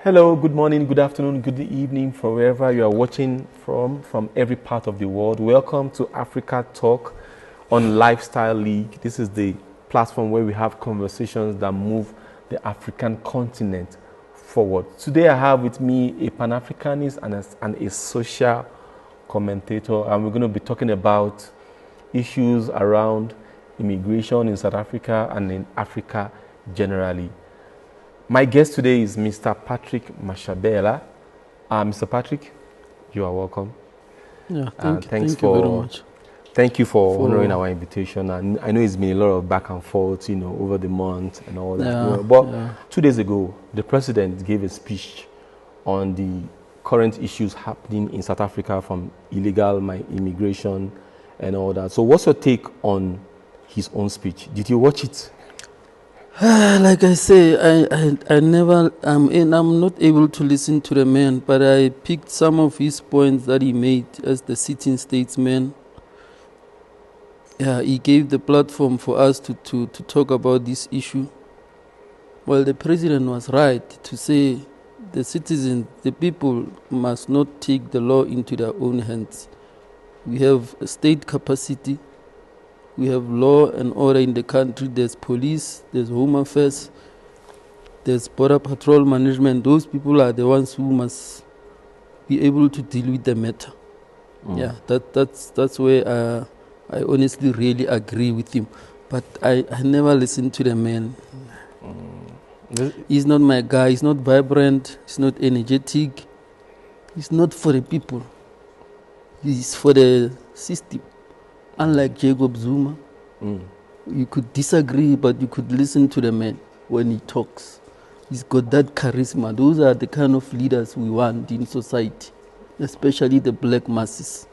Hello, good morning, good afternoon, good evening from wherever you are watching from every part of the world. Welcome to Africa Talk on Lifestyle League. This is the platform where we have conversations that move the African continent forward. Today I have with me a Pan-Africanist and a social commentator, and we're going to be talking about issues around immigration in South Africa and in Africa generally. My guest today is Mr. Patrick Mashabela. Mr. Patrick, you are welcome. Yeah, thank you very much. Thank you for honoring our invitation. And I know it's been a lot of back and forth, over the month and all that. But 2 days ago, the president gave a speech on the current issues happening in South Africa from illegal immigration and all that. So what's your take on his own speech? Did you watch it? Like I say, I'm not able to listen to the man, but I picked some of his points that he made as the sitting statesman. Yeah, he gave the platform for us to talk about this issue. Well, the president was right to say the citizens, the people must not take the law into their own hands. We have a state capacity. We have law and order in the country. There's police, there's home affairs, there's border patrol management. Those people are the ones who must be able to deal with the matter. Yeah, that's where I honestly really agree with him. But I never listen to the man. He's not my guy. He's not vibrant. He's not energetic. He's not for the people. He's for the system. Unlike Jacob Zuma, you could disagree, but you could listen to the man when he talks. He's got that charisma. Those are the kind of leaders we want in society, especially the black masses.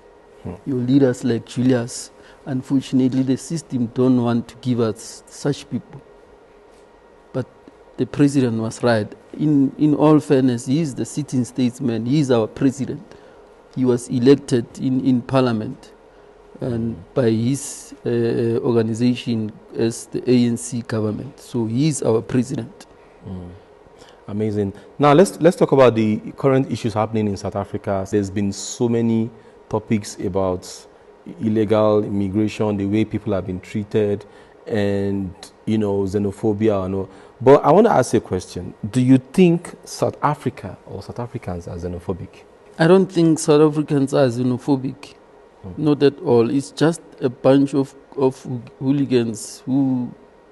Your leaders like Julius. Unfortunately, the system don't want to give us such people. But the president was right. In all fairness, he is the sitting statesman. He is our president. He was elected in parliament and by his organization as the ANC government. So he is our president. Amazing. Now let's talk about the current issues happening in South Africa. There's been so many topics about illegal immigration, the way people have been treated, and xenophobia and all. But I want to ask you a question. Do you think South Africa or South Africans are xenophobic? I don't think South Africans are xenophobic. Not at all. It's just a bunch of hooligans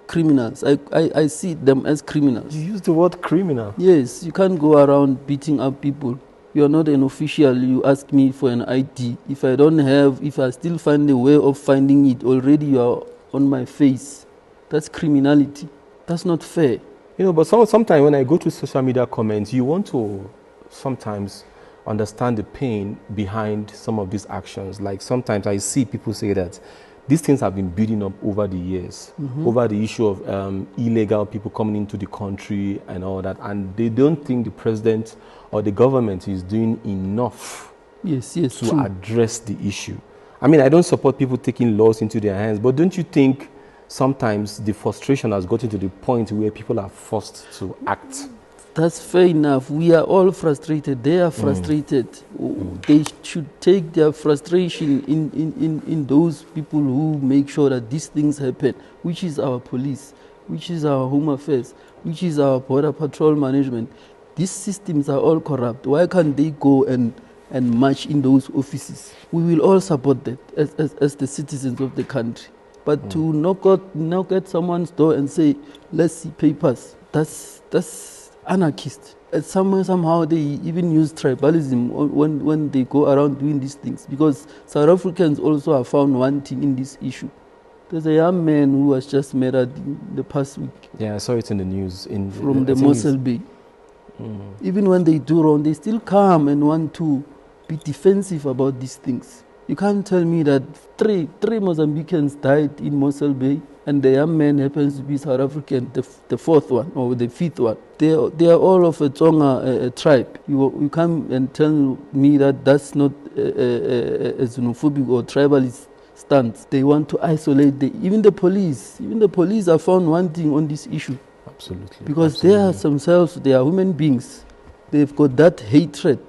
criminals. I see them as criminals. You use the word criminal? Yes, you can't go around beating up people. You're not an official. You ask me for an ID. If I still find a way of finding it, already you're on my face. That's criminality. That's not fair. But sometimes when I go to social media comments, you want to sometimes understand the pain behind some of these actions. Like sometimes I see people say that these things have been building up over the years, over the issue of illegal people coming into the country and all that, and they don't think the president or the government is doing enough to address the issue. I mean, I don't support people taking laws into their hands, but don't you think sometimes the frustration has gotten to the point where people are forced to act? That's fair enough. We are all frustrated. They are frustrated. They should take their frustration in those people who make sure that these things happen, which is our police, which is our home affairs, which is our border patrol management. These systems are all corrupt. Why can't they go and march in those offices? We will all support that as the citizens of the country. But to knock at someone's door and say, let's see papers, that's anarchist. Somehow they even use tribalism when they go around doing these things, because South Africans also are found wanting in this issue. There's a young man who was just murdered the past week. Yeah, I saw it in the news. From the Mossel Bay. Even when they do wrong, they still come and want to be defensive about these things. You can't tell me that three Mozambicans died in Mossel Bay and the young man happens to be South African, the fourth one or the fifth one. They are all of a Tsonga tribe. You come and tell me that that's not a xenophobic or tribalist stance. They want to isolate even the police. Even the police are found wanting on this issue. Absolutely. Because they are themselves, they are human beings. they've got that hatred.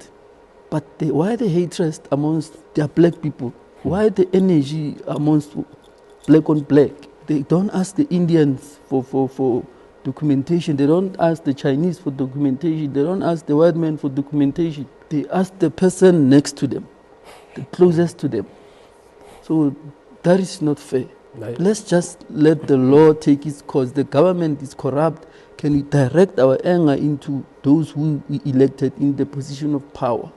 But why the hatred amongst their black people? Why the energy amongst black on black? They don't ask the Indians for documentation. They don't ask the Chinese for documentation. They don't ask the white man for documentation. They ask the person next to them, the closest to them. So that is not fair. Right. Let's just let the law take its course. The government is corrupt. Can we direct our anger into those who we elected in the position of power?